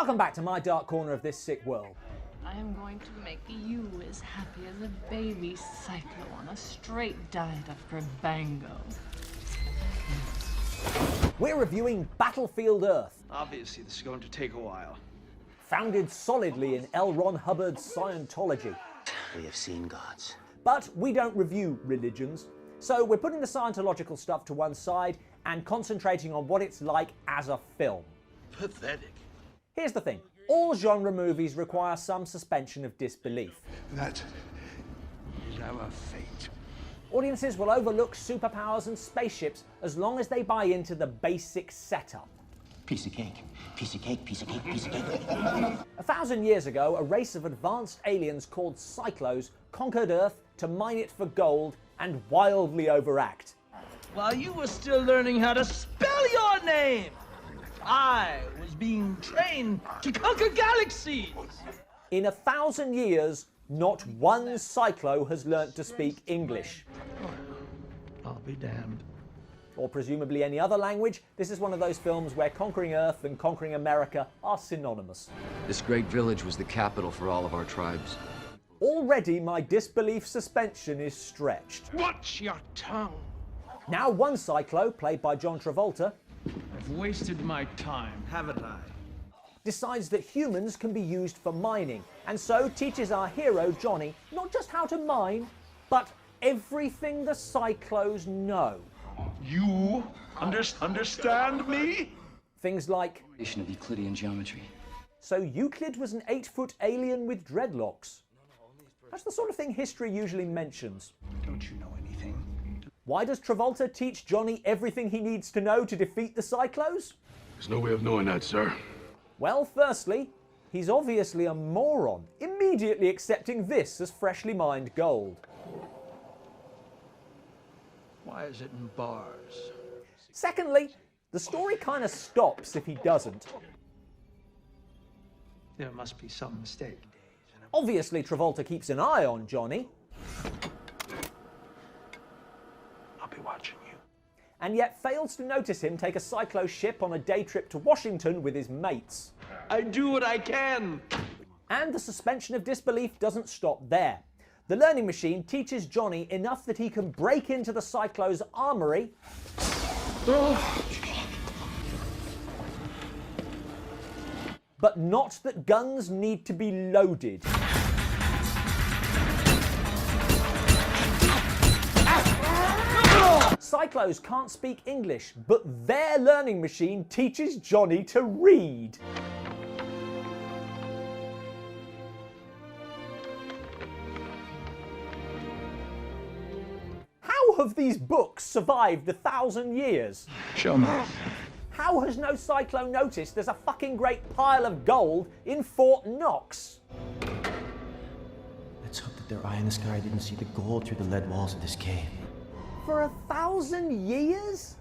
Welcome back to my dark corner of this sick world. I am going to make you as happy as a baby Psycho on a straight diet of Grabango. We're reviewing Battlefield Earth. Obviously, this is going to take a while. Founded solidly in L. Ron Hubbard's Scientology. We have seen gods. But we don't review religions, so we're putting the Scientological stuff to one side and concentrating on what it's like as a film. Pathetic. Here's the thing. All genre movies require some suspension of disbelief. That is our fate. Audiences will overlook superpowers and spaceships as long as they buy into the basic setup. Piece of cake, piece of cake, piece of cake, piece of cake. 1,000 years ago, a race of advanced aliens called Psychlos conquered Earth to mine it for gold and wildly overact. While you were still learning how to spell your name, I was being trained to conquer galaxies. In 1,000 years, not one Psychlo has learnt to speak English. I'll be damned. Or presumably any other language. This is one of those films where conquering Earth and conquering America are synonymous. This great village was the capital for all of our tribes. Already my disbelief suspension is stretched. Watch your tongue. Now one Psychlo, played by John Travolta, I've wasted my time, haven't I? decides that humans can be used for mining, and so teaches our hero Johnny not just how to mine, but everything the Psychlos know. You understand me? Things like, Of Euclidean geometry. so Euclid was an 8-foot alien with dreadlocks. That's the sort of thing history usually mentions. Don't you know anything? Why does Travolta teach Johnny everything he needs to know to defeat the Psychlos? There's no way of knowing that, sir. Well, firstly, he's obviously a moron, immediately accepting this as freshly mined gold. Why is it in bars? Secondly, the story kind of stops if he doesn't. There must be some mistake. Obviously, Travolta keeps an eye on Johnny, I'll be watching you. and yet fails to notice him take a Psychlo ship on a day trip to Washington with his mates. I do what I can. And the suspension of disbelief doesn't stop there. The learning machine teaches Johnny enough that he can break into the Psychlo's armory but not that guns need to be loaded. Psychlos can't speak English, but their learning machine teaches Johnny to read. How have these books survived 1,000 years? Show me. How has no Psychlo noticed there's a fucking great pile of gold in Fort Knox? Let's hope that their eye in the sky didn't see the gold through the lead walls of this cave. For 1,000 years?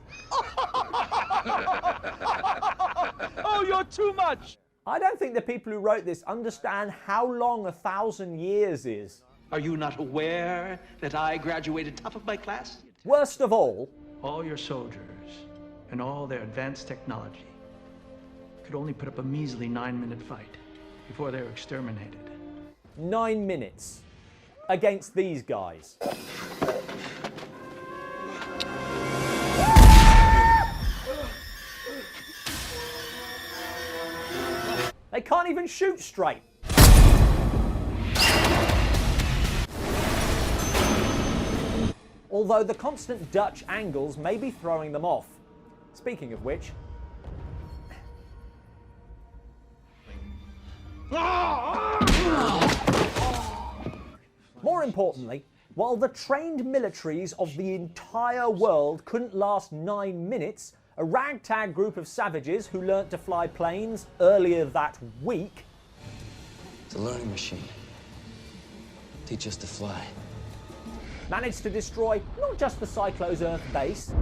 Oh, you're too much. I don't think the people who wrote this understand how long 1,000 years is. Are you not aware that I graduated top of my class? Worst of all, All your soldiers and all their advanced technology could only put up a measly 9-minute fight before they were exterminated. 9 minutes against these guys. They can't even shoot straight. Although the constant Dutch angles may be throwing them off. Speaking of which, more importantly, while the trained militaries of the entire world couldn't last 9 minutes, a ragtag group of savages who learnt to fly planes earlier that week It's a learning machine. Teach us to fly. managed to destroy not just the Psychlos Earth base,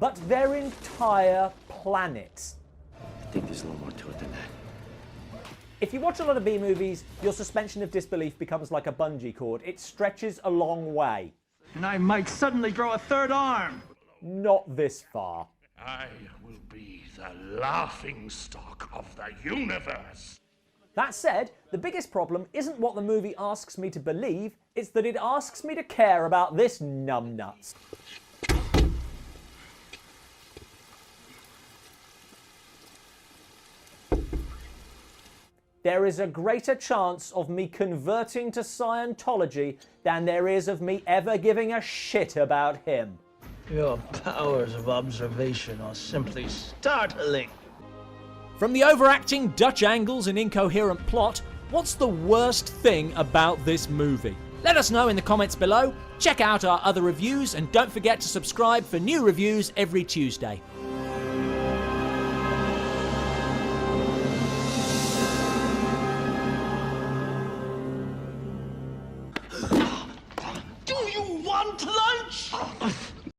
but their entire planet. I think there's a little more to it than that. If you watch a lot of B-movies, your suspension of disbelief becomes like a bungee cord. It stretches a long way. and I might suddenly grow a third arm. Not this far. I will be the laughingstock of the universe. That said, the biggest problem isn't what the movie asks me to believe, it's that it asks me to care about this numbnuts. There is a greater chance of me converting to Scientology than there is of me ever giving a shit about him. Your powers of observation are simply startling. From the overacting Dutch angles and incoherent plot, what's the worst thing about this movie? Let us know in the comments below, check out our other reviews, and don't forget to subscribe for new reviews every Tuesday. Do you want lunch?